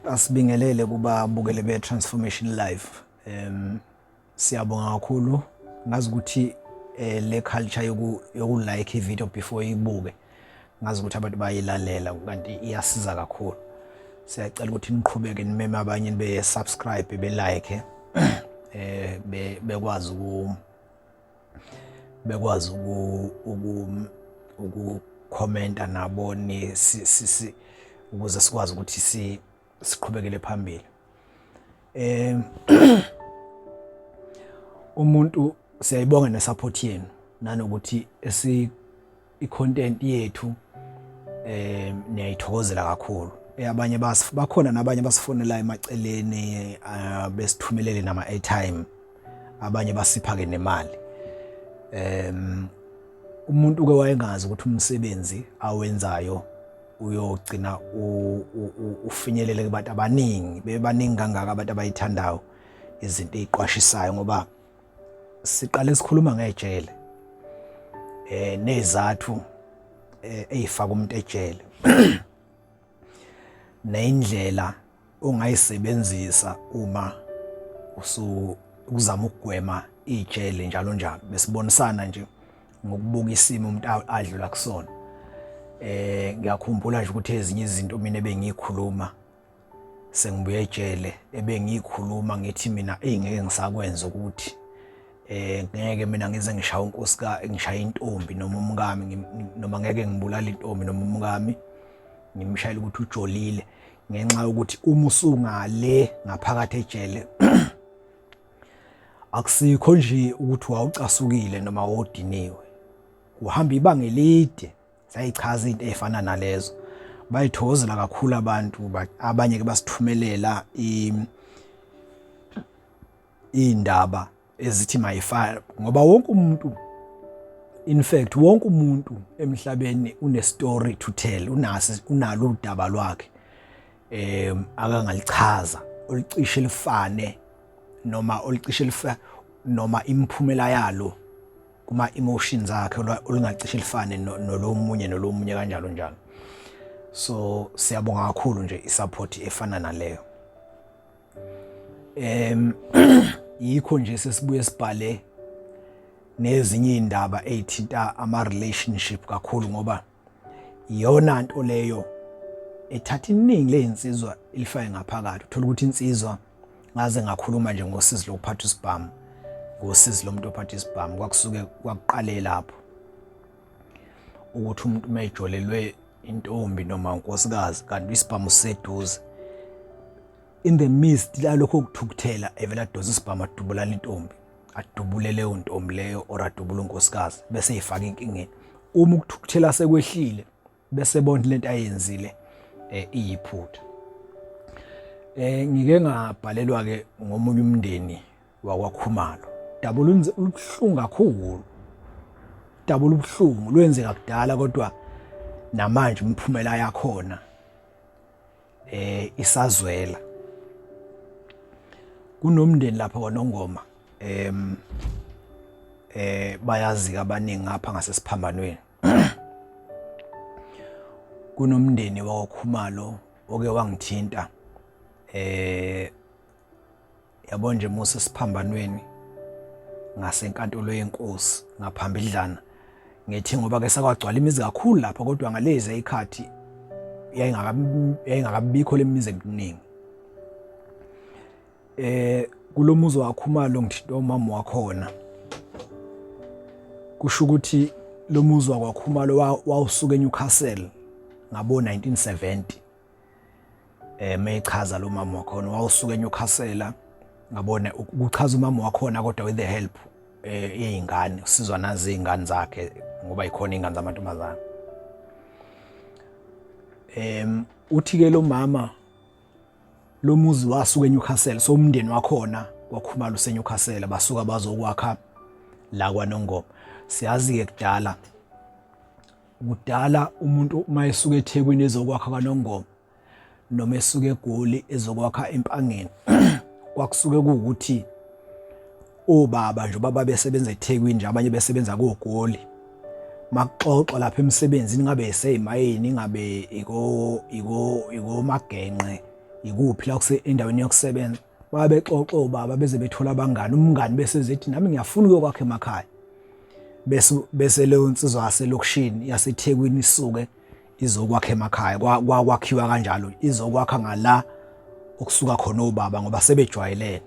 Asibingelele kuba bukele be Transformation Live. Siyabonga kakhulu. Ngazi ukuthi le culture yoku like ivideo before ibuke. Ngazi ukuthi abantu bayilalela kanti iyasiza kakhulu. Siyacela ukuthi niqhubeke nimeme abanye be subscribe be like bekwazi uku commenta nabo ni ukuze sikwazi ukuthi siqhubekele phambili. Umuntu siyayibonga nesupport yenu nanokuthi i-content yethu niyayithokozela kakhulu. Abanye bakhona nabanye basifonela emaceleni besithumelele nama airtime, abanye basipha ke nemali. Umuntu ke wayengazi ukuthi umsebenzi awenzayo uyogcina ufinyelele kubantu abaningi, bebaningi kangaka abantu abayithandayo izinto eziqwashisayo ngoba siqale sikhuluma ngejele nezathu ezifaka umuntu ejele neindlela ongayisebenzisa uma uzama ukugwema ijele njalo njalo. Besibonisana nje ngokubuka isimo umuntu adlula kusona. Ngiyakhumbula nje ukuthi ezinye izinto mina ebengikhuluma sengibuye ejele ebengikhuluma ngithi mina ngeke ngisakwenza ukuthi ngeke mina ngize ngishaya unkosikazi ngishaya intombi noma umngami noma ngeke ngibulala intombi noma umngami ngimshayela ukuthi ujolile ngenxa yokuthi uma usungale ngaphakathi ejele akusikho nje ukuthi wawucasukile noma wodiniwe, uhamba ibanga elide. Sayichaza into ezifana nalezo, bayithozela kakhulu abantu. Abanye ke basithumelela indaba ezithi mayifana ngoba wonke umuntu, in fact wonke umuntu emhlabeni une story to tell, unalo udaba lwakhe akangalichaza olicishe lifane noma noma imphumela yalo kuma emotions akhe olingacishe lifane nolomunye kanjalo njalo. So siyabonga kakhulu nje isupport efana naleyo. Yikho nje sesibuye sibhale nezinye indaba ezithinta ama relationship kakhulu ngoba iyona nto leyo ethatha iningi lezinsizwa ilifake ngaphakathi. Uthola ukuthi insizwa ngaze ngakhuluma nje ngosizi lokuphatha isibhamu, ngosizi lomuntu ophatha isibhamu, kwakusuke kwakuqale lapho ukuthi umuntu mayijolelwe intombi noma unkosikazi kanti isibhamu seduze, in the midst lalokho ukuthukuthela evela doza isibhamu adubulala intombi, adubule leyo ntombi leyo or adubule unkosikazi bese eyifaka inkingeni. Uma ukuthukuthela sekwehlile bese bona lento ayenzile iyiphutha. Ngike ngabhalelwa ke ngomunye umndeni wakwa Khumalo. Dabula ubuhlungu kakhulu. Dabula ubuhlungu lwenzeka kudala kodwa namanje imphumela yakhona isazwela. Kunomndeni lapha kwaNongoma bayazi abaningi ngapha ngasesiphambanweni. Kunomndeni wakwa Khumalo oke wangithinta yabo nje Moses siphambanweni ngasenkantolo yenkosi ngaphambidlana. Ngithi ngoba ke sakwagcwala imizi kakhulu lapha kodwa ngalezi ikhathi yayingakabikho lemizi eminingi. Kulomuzi waKhumalo ngithinta umama wakhona. Kusho ukuthi lo muzi wakwaKhumalo wawusuka eNewcastle ngabo 1970. Meyichaza lo mama wakhona wawusuka eNewcastle ngabona ukuchaza umama wakhona kodwa with the help yezingane, usizwa nazi izingane zakhe ngoba ikhona izingane zamantombazana. Uthi ke lo mama lo muzi wasuka eNewcastle, so umndeni wakhona waKhumalo useNewcastle basuka bazokwakha la kwaNongoma. Siyazi ke kudala umuntu mayesuka eThekwini ezokwakha kwaNongoma noma esuka eGoli ezokwakha eMpangeni kwakusuke kuukuthi obaba nje baba besebenza eThekwini nje abanye besebenza koGoli. Makuxoxa lapha emsebenzini ngabe eseyimayini ngabe iko magenqe ikuphi la endaweni yokusebenza, babexoxa obaba beze bethola abangani, umngani bese ethi nami ngiyafuna ukuyokwakha emakhaya. Bese leyo nsizwa yaselokishini yaseThekwini isuke izokwakha emakhaya, kwakhiwa kanjalo izokwakha ngala okusuka khona obaba ngoba sebejwayelene.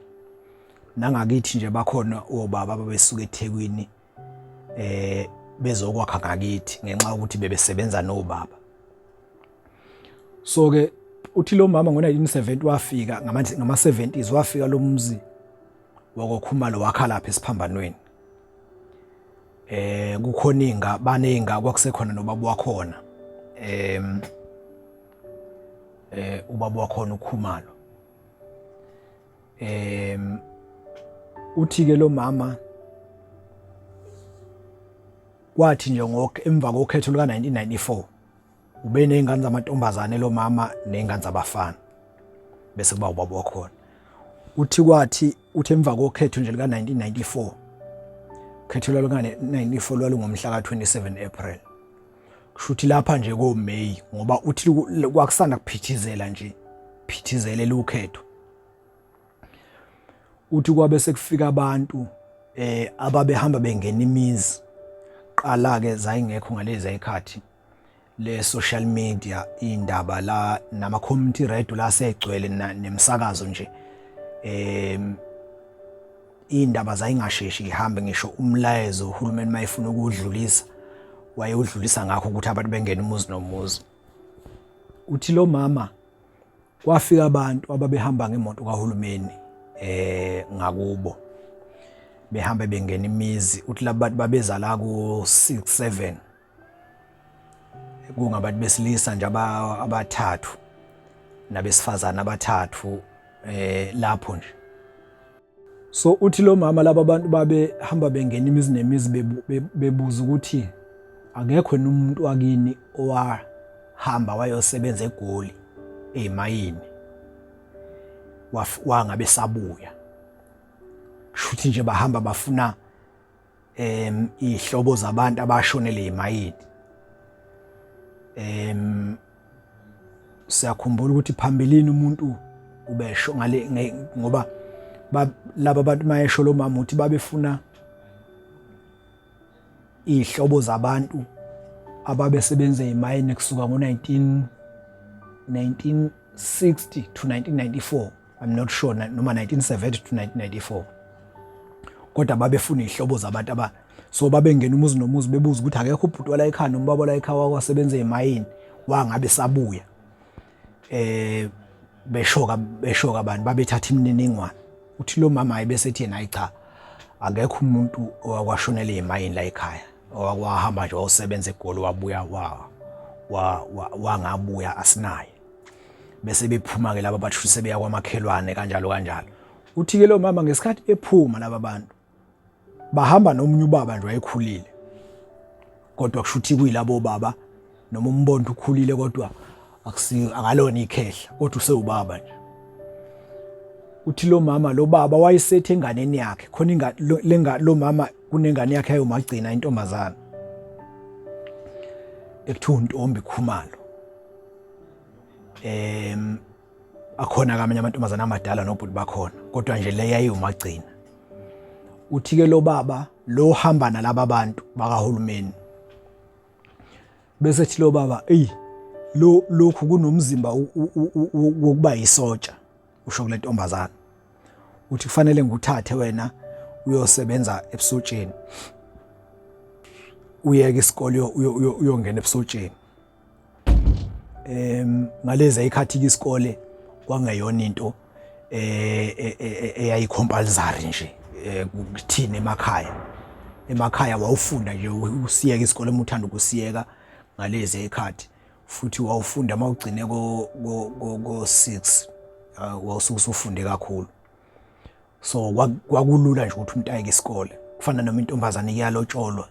Nangakithi nje bakhona obaba ababesuka eThekwini bezokwakha ngakithi ngenxa yokuthi bebesebenza nobaba. So ke uthi lo mama ngo-1970 wafika ngama-70s wafika lo mzi wakwa Khumalo wakha lapha esiphambanweni. Kukhona baninga kwakusekhona nobaba wakhona ubaba wakhona uKhumalo. Uthi ke lo mama kwathi nje emva kokhetho luka 1994 ube nezingane zamantombazane lo mama nezingane zabafana bese kuba ubaba wakhona. Uthi emva kokhetho nje luka 1994 ukhetho luka 1994 lwalungomhla ka 27 April. Kushuthi lapha nje ko May ngoba uthi kwakusanda kuphithizele ukhetho. Uthi kwabe sekufika abantu ababehamba bengena imizi. Qala ke zayingekho ngalezi ayikhathi le social media, indaba la nama community radio la segcwele nemsakazo nje. Indaba zayingasheshi ihambe, ngisho umlayezo uhulumeni mayefuna ukudlulisa wayewudlulisa ngakho ukuthi abantu bengena umuzi nomuzi. Uthi lo mama kwafika abantu ababehamba ngemoto kahulumeni ngakubo behambe bengena imizi. Uthi laba bantu babeza la ku 6-7 kungabantu besilisa nje abathathu nabesifazana abathathu lapho nje. So uthi lo mama laba bantu babehamba bengena imizi nemizi bebuza ukuthi akekho umuntu wakini owahamba wayosebenza eGoli emayini wangabe sabuya. Kushuthi nje bahamba bafuna ihlobo zabantu abashonele emayini. Siyakhumbula ukuthi phambilini umuntu ubesho ngale ngoba laba bantu mayesho lo mama uthi babefuna ihlobo zabantu ababesebenza emayini kusuka ngo-1960 to 1994. I'm not sure noma 1970 to 1994. Kodwa babefuna ihlobo zabantu so babengena umuzi nomuzi bebuza ukuthi akekho ubhuti wala ekhaya noma ubaba la ekhaya wakwasebenza emayini wangabe sabuya. Beshoka abantu babethatha imininingwane. Uthi lo mama ayibesethi yena cha akekho umuntu owakwashonela emayini la ekhaya owakwahamba nje wasebenza eGoli wabuya wangabuya asinaye. Bese bephuma ke laba bathu sebeya kwamakhelwane kanjalo. Uthi ke lo mama ngesikhathi ephuma laba bantu bahamba nomunye ubaba nje wayekhulile, kodwa kushuthi kuyilabo baba noma umbona ukhulile kodwa akalona ikhehla kodwa usewubaba nje. Uthi lo mama lo baba wayesethe enganeni yakhe khona lo mama kunengane yakhe ayomagcina intombazana ekuthiwa uNtombi Khumalo. Akhona kamanye amantombazana amadala nobhuti bakhona kodwa nje le yayiyumagcina. Uthi ke lo baba lo hamba nalaba bantu bakahulumeni bese ethi lo baba lokhu kunomzimba wokuba yisotsha. Usho kule ntombazana uthi kufanele nguthathe wena uyosebenza ebusotsheni, uyeke isikole uyongena ebusotsheni. Ngalezi ayikhathi isikole kwangeyona into eyayicompulsory nje kuthina emakhaya wawufunda nje usiyeka isikole umuthanda ukusiyeka ngalezi ayikhathi futhi wawufunda mawugcine go 6 wawusufunde kakhulu. So kwakulula nje ukuthi umuntu ayeke isikole kufana noma intombazane iyalotsholwa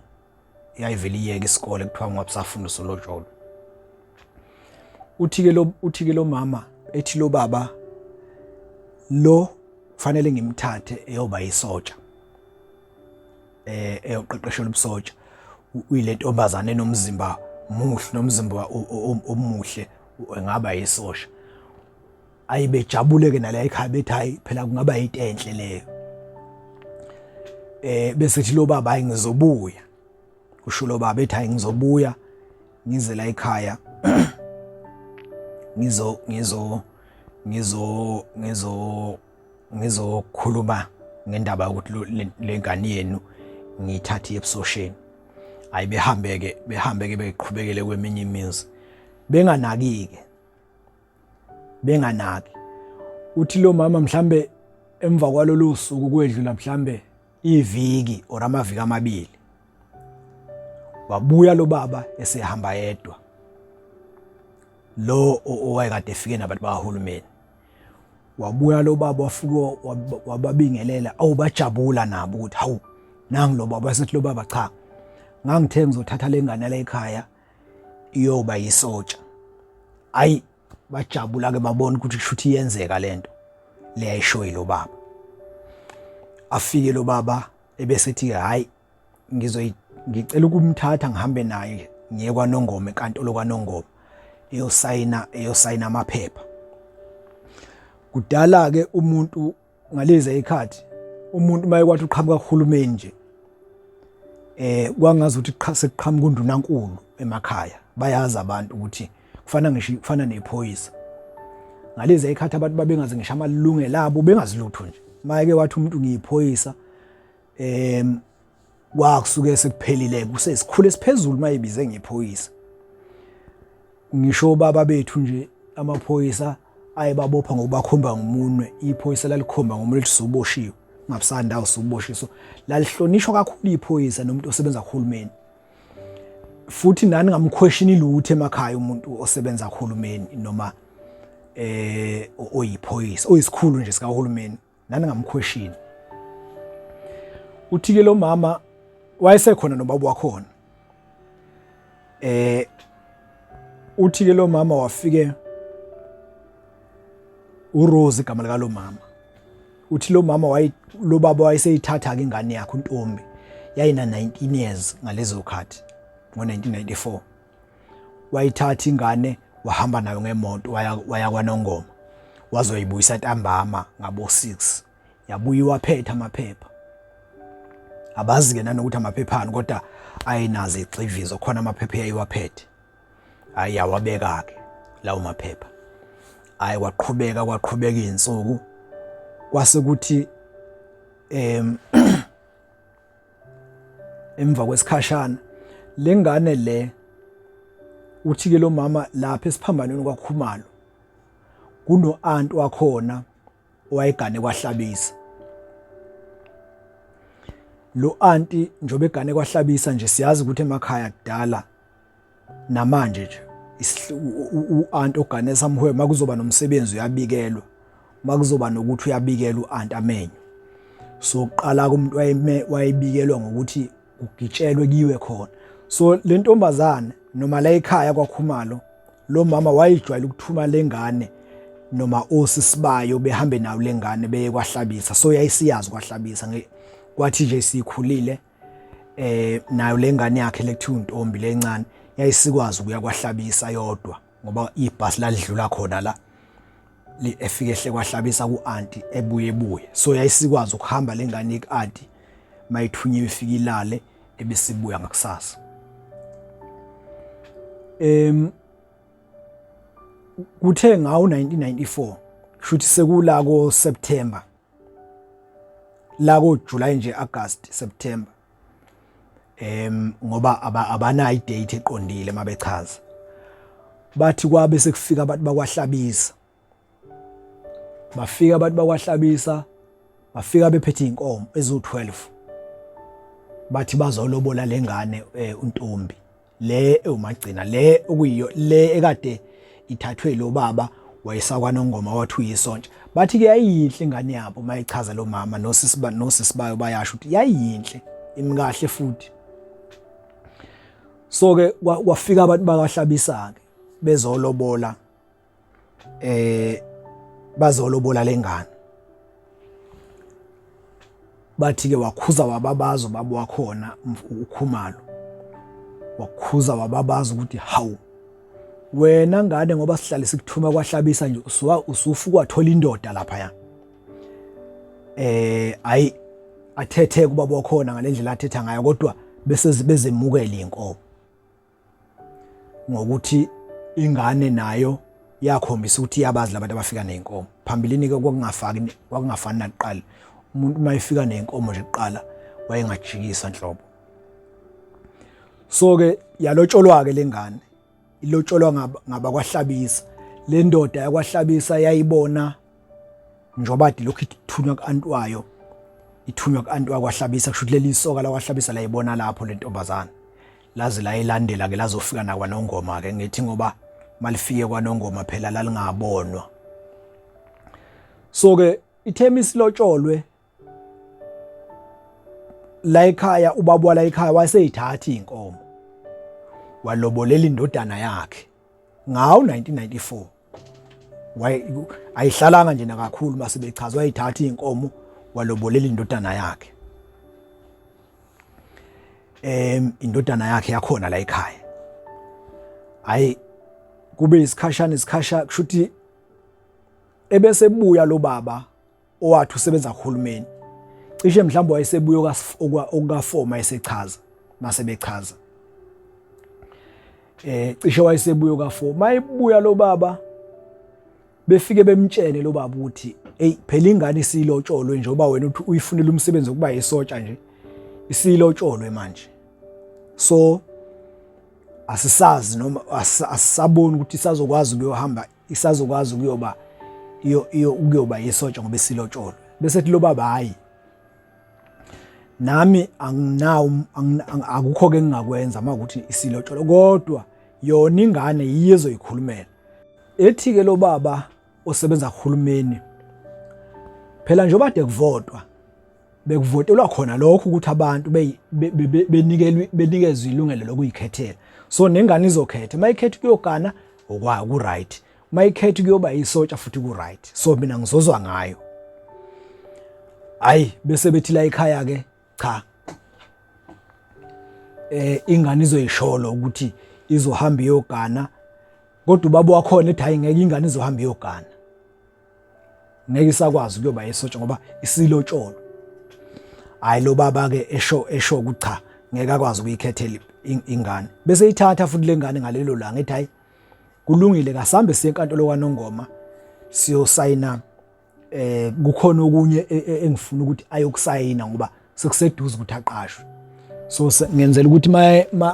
iyayivela iyeke isikole kuthiwa ngabusafunda solotsholwa. Uthi ke lo mama ethi lo baba lo kufanele ngimthathe eyoba yisotsha eyoqeqeshela ubusotsha. Uyile ntombazane enomzimba muhle nomzimba omuhle engaba yisosha. ayibejabule ke nala ekhaya bethi hayi phela kungaba into enhle leyo. Bese thi lo baba hayi ngizobuya. Kusho lo baba ethi hayi ngizobuya ngize la ekhaya ngizokhuluma ngendaba ukuthi lengane yenu ngithathe ebusosheni. Hayi behambe ke beqhubekele kweminye imizi. Benganaki. Uthi lo mama mhlambe emva kwalolu suku kwedlula mhlambe iviki or amaviki amabili. Wabuya lo baba esehamba yedwa. Lo owayekade efike nabantu bahulumeni. Wabuya lo baba wafika wababingelela awubajabula nabo ukuthi hawu nangi lo baba wasethi lo baba cha ngangithe ngizothatha lengane la ekhaya iyoba yisotsha. Ayi bajabula ke babona ukuthi kushuthi iyenzeka lento le ayishoyi lo baba. Afike lo baba ebesethi hayi ngicela ukumthatha ngihambe naye ngiye kwaNongoma enkantolo kwaNongoma eyosayina amaphepha. Kudala ke umuntu ngalezi ikhathi umuntu mayekwathi uqhamuka kuhulumeni nje kwangazi ukuthi sekuqhamuka undunankulu emakhaya bayazi abantu ukuthi kufana nephoyisa. Ngalezi ikhathi abantu babengazi ngisho amalungelo labo bengazilutho nje. Mayeke wathi umuntu ngiyiphoyisa kwakusuke sekuphelile kusesikhulu esiphezulu mayibize ngiphoyisa. Ngisho baba bethu nje amaphoyisa ayebabopha ngokubakhomba ngomunwe. Iphoyisa lalikhomba ngomunwe lisuboshiwe ngabusanda usuboshiwe. So lalihlonishwa kakhulu iphoyisa nomuntu osebenza kuhulumeni. Futhi nani ngamquestion ilutho emakhaya umuntu osebenza kuhulumeni noma oyiphoyisa oyisikhulu nje sika uhulumeni nani ngamquestion. Uthi ke lo mama wayesekhona nobaba wakhona. Uthi ke lo mama wafike uRose igama lika lo mama. Uthi lo mama lo baba wayeseyithatha ke ingane yakhe uNtombi yayina 19 years ngalezo khathi ngo1994. Wayithatha ingane wahamba nayo ngemoto waya kwaNongoma wazoyibuyisa ntambama ngabo 6. Yabuya waphetha amaphepha. Abazi ke nanokuthi amaphepha ani kodwa ayinazo ixivizo khona amaphepha yayiwaphethe. Hayi yawabeka ke lawo maphepha. Hayi kwaqhubeka izinsuku kwase kuthi emva kwesikhashana lengane le uthi ke lo mama lapha esiphambanweni kwaKhumalo kuno aunt wakhona owayegane kwahlabisa. Lo aunti njobe egane kwahlabisa nje siyazi ukuthi emakhaya kudala namanje nje u-aunt ogane samhwe makuzoba nomsebenzi uyabikelwa makuzoba nokuthi uyabikela u-aunt amenyo. So uqala kumuntu wayebikelwa ngokuthi ugitshelwe kiwe khona. So le ntombazane noma la ekhaya kwaKhumalo lo mama wayijwayela ukuthuma lengane noma osisibayo behambe nayo lengane beye kwahlabisa. So yayisiyazi kwahlabisa kwathi nje sikhulile nayo lengane yakhe lekuthiwa uNtombi lencane yayisikwazi ukuya kwahlabisa yodwa ngoba ibhasi lalidlula khona la efike ehle kwahlabisa kuanti ebuye. So yayisikwazi ukuhamba lengane kuanti mayithunyiwe ifika ilale ebesibuya ngakusasa. Kuthe ngawo 1994 kushuthi sekula ko September la ko July nje August September ngoba abana idate eqondile mabechaza bathi kwabe sekufika abantu bakwahlabisa. Bafika abantu bakwahlabisa bafika bephethe inkomo ezo12 bathi bazolobola lengane uNtombi le umagcina le okuyiyo le ekade ithathwe lo baba wayesakwaNongoma wathi uyisontsha. Bathi ke yayinhle ingane yabo mayichaza lo mama nosisibayo bayasho ukuthi yayinhle imkahle futhi. So ke wafika abantu bakahlabisa ke bezolobola bazolobola lengane. Bathi ke wakhuza wababazo babo wakhona uKhumalo wakhuza wababaza ukuthi hawu wena ngane ngoba sihlale sikuthuma kwahlabisa nje usufuka wathola indoda lapha ya ayi athethe kuba bokhona ngalendlela athetha ngayo kodwa bese bezemukela inkomo ngokuthi ingane nayo yakhombisa ukuthi iyabazi labantu abafika nenkomo phambilini ke kwakungafani nakuqala umuntu mayifika nenkomo nje kuqala wayengajikisa inhlobo so ke yalotsholwa ke lengane ilotsholwa ngaba kwahlabisa le ndoda yakwahlabisa yayibona njoba lokhu ithunywa kuantwayo ithunywa kuantwa kwahlabisa kusho leli isoka la kwahlabisa la ibona lapho le ntombazana laze la ilandela ke lazofika nakwa Nongoma ke ngithi ngoba malifike kwaNongoma phela lalingabonwa so ke ithemi silotsholwe la ekhaya ubaba wala ekhaya waseyithatha inkomo walobolela indodana yakhe ngawo 1994 ayihlalanga nje nakakhulu mase bechaza wayithatha inkomo walobolela indodana yakhe indodana yakhe yakhona la ekhaya hayi kube isikhasha kushuthi ebese buya lo baba owathi usebenza kuhulumeni cishe mhlawumbe wayesebuya okafoma esechaza mase bechaza cishe wayesebuya okafoma mayibuya lo baba befike bemtshene lo baba ukuthi hey phela ingane isilotsholwe njengoba wena uthi uyifunela umsebenzi ukuba yisotsha nje isilotsholwe manje so asisazi noma asisaboni ukuthi isazokwazi ukuyohamba isazokwazi ukuyoba yisotsha ngoba isilotsholwe bese ethi lo baba hayi nami anginawo akukho ke engingakwenza makuthi isilotsholwe kodwa yona ingane yizo ikhulumela ethi ke lo baba osebenza kuhulumeni phela njengoba ade kuvotwa bekuvotelwa khona lokho ukuthi abantu benikezwe ilungelo lokuyikhethela so nengane izokhetha mayikhetha kuyogana ku right mayikhetha kuyoba yisotsha futhi ku right so mina ngizozwa ngayo hayi bese bethi la ekhaya ke cha ingane izoyisholo ukuthi izohamba iyogana kodwa ubaba wakhona ethi hayi ngeke ingane izohamba iyogana ngeke isakwazi ukuyoba yisotsha ngoba isilotsholo hayi lo baba ke esho ukuthi cha ngeke akwazi ukuyikhethela ingane bese ithatha futhi lengane ngalelo langa ethi hayi kulungile kasambe siye enkantolo kwaNongoma siyosayina kukhona okunye engifuna ukuthi ayokusayina ngoba sekuseduze ukuthi aqashwe so ngenzela ukuthi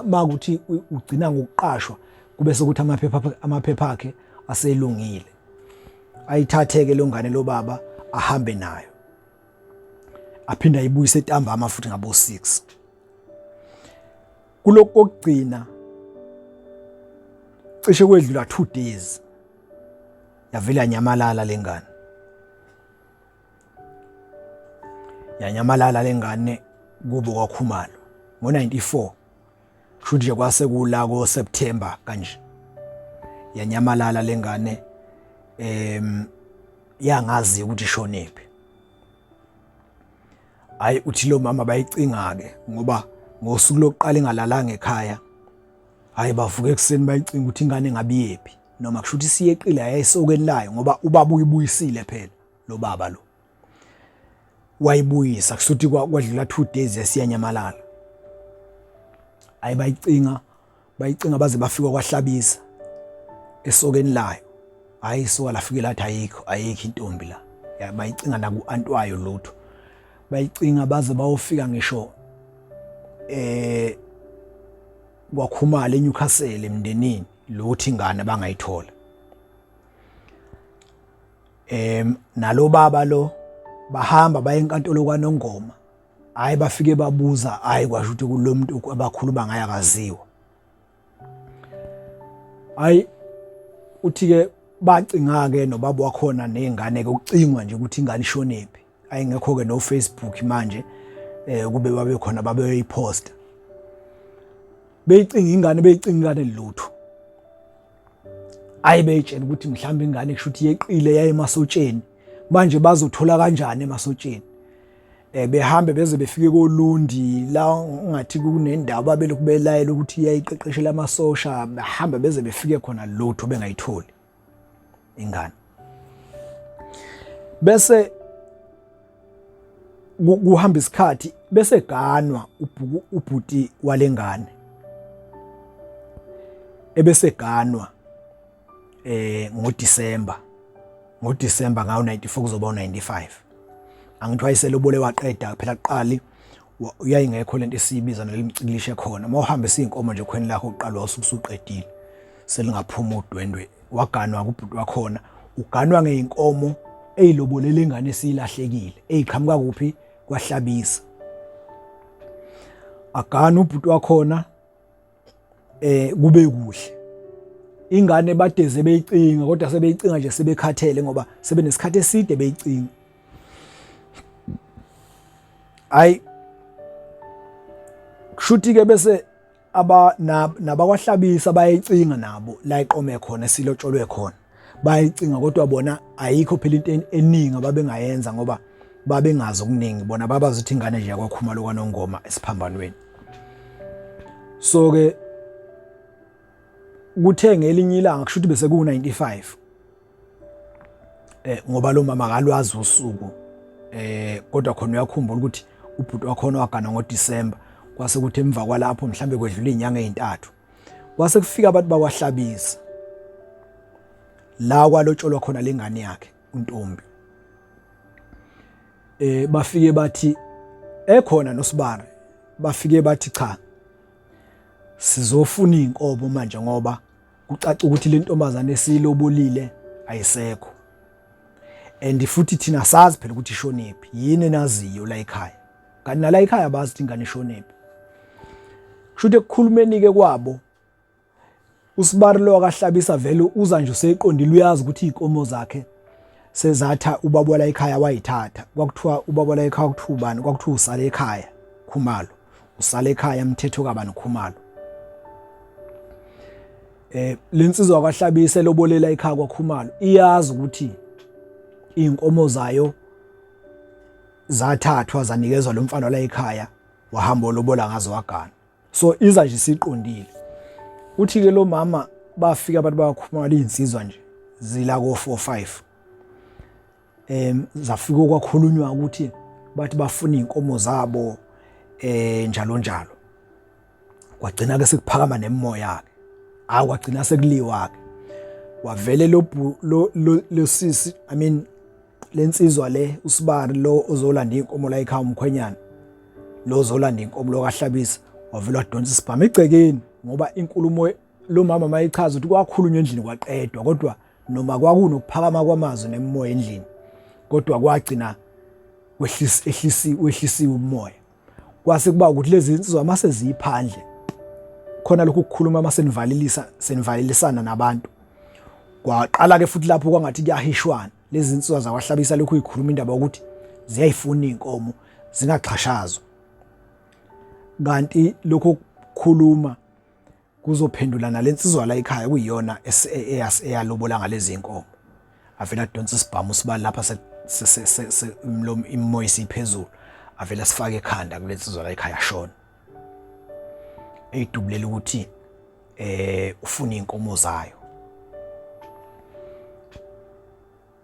makuthi ugcina ngokuqashwa kube sokuthi amaphepha akhe aselungile ayithatheke lo ngane lo baba ahambe nayo aphinda ayibuyise entambama futhi ngabo 6 kuloko kokugcina cishe kwedlula 2 days yavela yanyamalala lengane yanyamalala lengane kubo kwaKhumalo ngo94 kusho nje kwase kula ko September kanje yanyamalala lengane yangazi ukuthi ishonephi hayi uthi lo mama bayicinga ke ngoba ngosuku lokuqala engalalanga ekhaya hayi bavuka ekseni bayicinga ukuthi ingane ngabiyephi noma kusho ukuthi siyeqile ayisokeni layo ngoba ubaba uyibuyisile phela lo baba lo wayibuyisa kusho ukuthi kwadlula 2 days yasiyanyamalala hayi bayicinga baze bafika kwahlabisa esokeni layo hayi soka lafike lathi ayikho intombi la ya bayicinga na kuantwayo lutho bayicinga baze bayofika ngisho kwaKhumalo eNewcastle emndenini lokuthi ingane bangayithola nalo baba lo bahamba baye enkantolo kwaNongoma hayi bafike babuza hayi kwasho ukuthi kulomuntu abakhuluma ngaye akaziwa hayi uthi ke bacinga ke nobaba wakhona nezingane ke ukucingwa nje ukuthi ingane ishonephi ayingekho ke no Facebook manje kube babe khona babeyiposta beyicinga ingane lutho ayibeyitshela ukuthi mhlawumbe ingane kusho ukuthi yeqile yaye emasotsheni manje bazothola kanjani emasotsheni behambe beze befike koLundi la ungathi kunendaba belokhu belayela ukuthi iyayiqeqeshela amasosha, bahamba beze befike khona lutho bengayitholi ingane. Bese kuhamba isikhathi bese ganwa ubhuti walengane, ebese ganwa ngoDisemba ngawo 94 kuzoba u95. Angithi wayeselobole waqeda phela kuqali uyayingekho lento esibiza nelimcikilishe khona. Mawuhambe siyinkomo nje khweni lakho uqala usuqedile selingaphuma udwendwe. Waganwa kubhuti wakhona, uganwa ngeinkomo eyilobolele ingane esilahlekile eyiqhamuka kuphi kwahlabisa. Agana ubhuti wakhona kube kuhle. Ingane badeze beyicinga kodwa sebeyicinga nje sebekhathele ngoba sebenesikhathi eside beyicinga. Hayi kushuthi ke bese nabakwahlabisa bayayicinga nabo la iqome khona silotsholwe khona, bayayicinga kodwa bona ayikho phela into eningi ababengayenza ngoba babengazi okuningi, bona babazi ukuthi ingane nje yakwaKhumalo kwaNongoma esiphambanweni. So ke kuthe ngelinye ilanga kushuthi bese ku95 ngoba lo mama akalwazi usuku kodwa khona uyakhumbula ukuthi ubhuti wakhona wagana ngoDisemba, kwase kuthi emva kwalapho mhlambe kwedlula izinyanga ezintathu kwase kufika abantu bakwahlabisa la kwalotsholwa khona lengane yakhe uNtombi. Bafike bathi ekhona noSibari, bafike bathi cha sizofuna inkomo manje ngoba kucaca ukuthi le ntombazane esilobolile ayisekho, and futhi thina sazi phela ukuthi ishonephi, yini naziyo la ekhaya kanti nala ekhaya bazi ukuthi ingane ishonephi. Kushuthi ekukhulumeni ke kwabo uSibari lo akahlabisa vele uza nje useqondile, uyazi ukuthi inkomo zakhe sezatha ubaba la ekhaya wayithatha. Kwakuthiwa ubaba la ekhaya kwakuthiwa ubani? Kwakuthiwa usale ekhaya Khumalo, usale ekhaya Mthetho kabani Khumalo. Lensizwa kwahlabisa lobolela ekhaya kwaKhumalo iyazi ukuthi inkomo zayo zathathwa zanikezwa lo mfana la ekhaya wahamba lobola ngazo wagana. So iza nje siqondile. Uthi ke lo mama bafika abantu baKhumalo insizwa nje zila ko 45 zafika kwakhulunywa ukuthi bathi bafuna inkomo zabo njalo njalo. Kwagcina ke sekuphakama nemoya yakhe, kwagcina sekuliwa ke. Wavele lo sisi lensizwa le uSibari lo ozolanda inkomo la ekhaya umkhwenyana lo ozolanda inkomo lo kahlabisa, wavela wadonsa isibhamu egcekeni ngoba inkulumo lo mama mayichaza ukuthi kwakhulunywa endlini kwaqedwa, kodwa noma kwakunokuphakama kwamazwi nemoya endlini kodwa kwagcina wehlisiwe umoya. Kwase kuba ukuthi lezi insizwa mase ziphandle khona lokhu ukukhuluma masenivalelisa nabantu. Kwaqala ke futhi lapho kwangathi kuyahishwana, lezi insizwa zakwahlabisa lokhu ikhuluma indaba ukuthi ziyayifuna inkomo zingaxhashazwa, kanti lokho kukhuluma kuzophendula nalensizwa la ekhaya kuyiyona eyalobola ngalezi inkomo. Avela adonsa isibhamu uSibali lapha imoya isiphezulu, avela sifake ekhanda kulensizwa la ekhaya shona eyidubulela ukuthi ufuna inkomo zayo.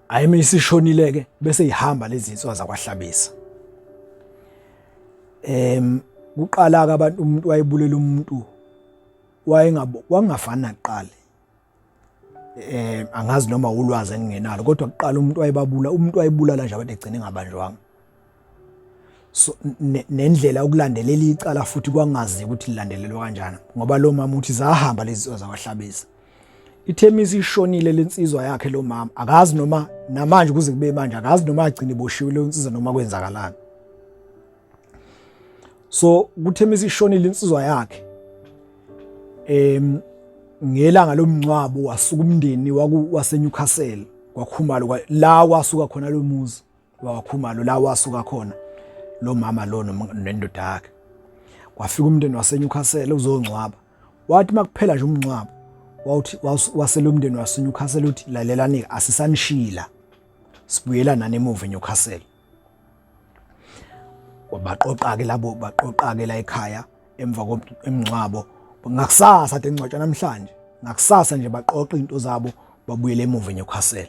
Ayime isishonile ke bese ihamba lezi insizwa zakwahlabisa. Kuqala ke abantu umuntu wayebulela umuntu wangafani naqala. Angazi noma ulwazi engingenalo kodwa kuqala umuntu wayebulala nje abantu egcine ngabanjwanga. So nendlela ukulandelela icala futhi kwangazi ukuthi lilandelelwa kanjani ngoba lo mama uthi zahamba lezi nsizwa zakwahlabisa. Ithemisi ishonile lensizwa yakhe lo mama, akazi noma namanje kuze kube manje akazi noma agcine boshiwe lo nsizwa noma kwenzakalani. So kuthemisi ishonile insizwa yakhe ngelanga lomncwabo wasuka umndeni wase Newcastle kwaKhumalo la wasuka khona lo muzi waKhumalo la wasuka khona lo mama lo nendoda yakhe. Kwafika umndeni wase Newcastle uzongcwaba, wathi makuphela nje umncwabo waselo umndeni wase Newcastle uthi lalelani asisanishila sibuyela nane emuva eNewcastle. Wabaqoqa-ke labo baqoqa-ke la ekhaya emva komngcwabo. Ngakusasa ade ngcwatshwa namhlanje. Ngakusasa nje baqoqa into zabo babuyele emuva eNewcastle.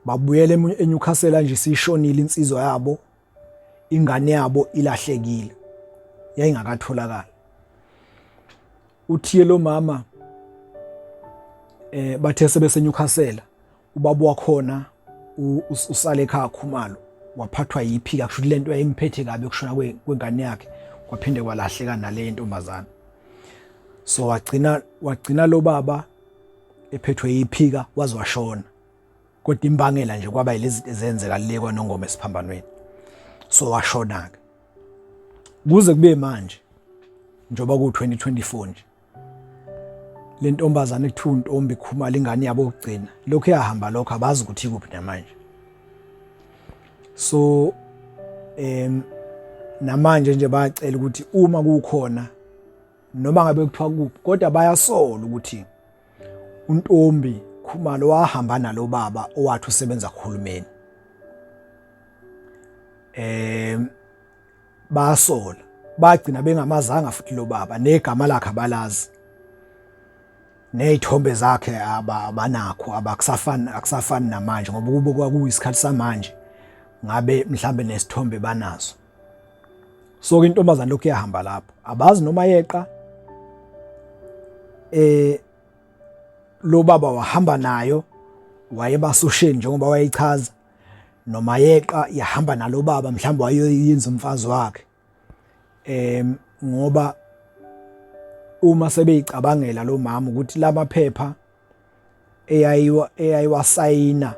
Babuyele eNewcastle nje sishonile insizwa yabo. Ingane yabo ilahlekile. Yayingakatholakala. Uthiye lo mama bathe sebese Newcastle ubaba wakhona usale ekhaya Khumalo waphathwa yiphika kusho lento eyimphethe kabi ukushona kwengane yakhe kwaphinde kwalahleka nale ntombazana. So wagcina lo baba ephethwe yiphika waze washona. Kodwa imbangela nje kwaba yilezi ezenzeka le kwaNongoma esiphambanweni. So washona ke. Kuze kube manje njoba ku 2024 nje. Le ntombazana ekuthiwa uNtombi Khumalo ingane yabo ukugcina lokho yahamba lokho abazi ukuthi kuphi namanje. So namanje nje bayacela ukuthi uma kukhona noma ngabe kuthiwa kuphi kodwa bayasola ukuthi uNtombi Khumalo wahamba nalo baba owathi usebenza kuhulumeni. Basola bagcina bengamazanga futhi lo baba negama lakhe abalazi. Nezithombe zakhe abanakho akusafani namanje ngoba kube kwakuyisikhathi samanje ngabe mhlambe nesithombe banazo. So ke intombazana lokho yahamba lapho abazi noma yeqa lo baba wahamba nayo wayebasosheni njengoba wayichaza noma yeqa yahamba nalo baba mhlawumbe wayenza umfazi wakhe ngoba uma sebeyicabangela lo mama ukuthi lamaphepha eyayiwasayina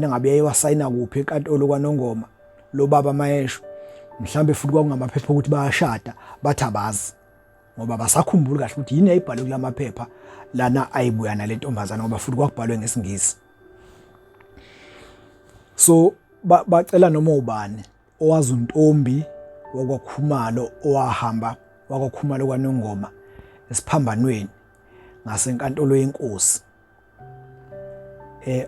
ngabe yayiwasayina kuphi enkantolo kwaNongoma lo baba mayesho mhlambe futhi kwakungamaphepha ukuthi bayashada bathi abazi ngoba basakhumbula kahle ukuthi yini ayibhalwe kulamaphepha lana ayibuya nale ntombazana ngoba futhi kwakubhalwe ngesiNgisi. So bacela noma ubani owazi uNtombi wakwaKhumalo owahamba wakwaKhumalo kwaNongoma esiphambanweni ngasenkantolo yenkosi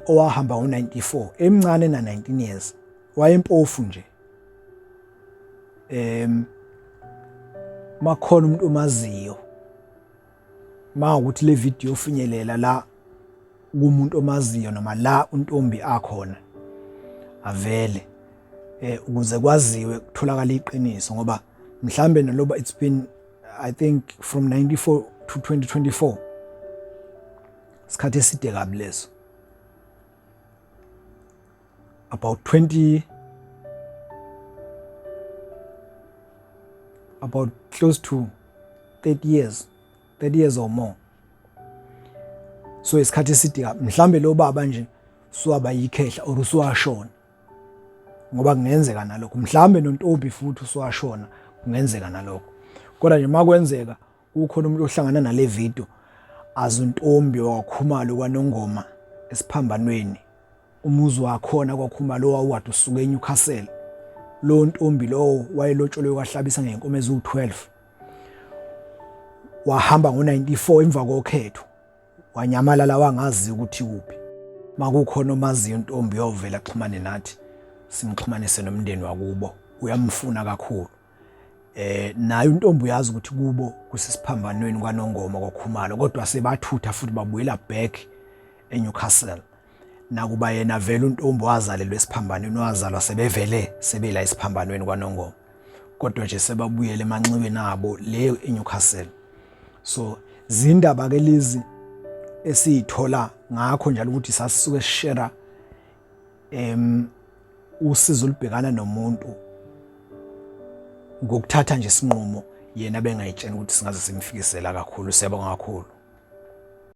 owahamba ngo94 emncane na 19 years wayempofu nje makhona umuntu omaziyo mawukuthi le video ufinyelela la kumuntu omaziyo noma la uNtombi akhona avele ukuze kwaziwe kutholakala iqiniso ngoba mhlambe naloba it's been I think from 94 to 2024 isikhathi eside kabi leso about close to 30 years or more. So isikhathi eside kabi mhlambe lo baba nje suwaba yikhehla or usuwashona ngoba kungenzeka nalokho mhlambe noNtombi futhi usuwashona kungenzeka nalokho. Kodwa nje makwenzeka ukhona umuntu ohlangana nale video azuNtombi wakwaKhumalo kwaNongoma esiphambanweni umuzi wakhona kwaKhumalo wawuthi usuke eNewcastle lo Ntombi lo wayelotsholwe kwahlabisa ngenkomo ezu12 wahamba ngo94 emva kokhetho wanyamalala wangazi ukuthi kuphi makukhona omaziyo uNtombi yovela xhumane nathi simxhumanise nomndeni wakubo uyamfuna kakhulu. Naye uNtombi uyazi ukuthi kubo kusesiphambanweni kwaNongoma kwaKhumalo kodwa sebathutha futhi babuyela back eNewcastle. Nakuba yena vele uNtombi wazalelwe esiphambanweni wazalwa sebela esiphambanweni kwaNongoma kodwa nje sebabuyele emanxiweni abo le eNewcastle. So zindaba ke lezi esithola ngakho njalo ukuthi sasisuke share usizo olubhekana nomuntu ngokuthatha nje isinqumo yena bengayitshela ukuthi singaze simfikisela kakhulu. Siyabonga kakhulu.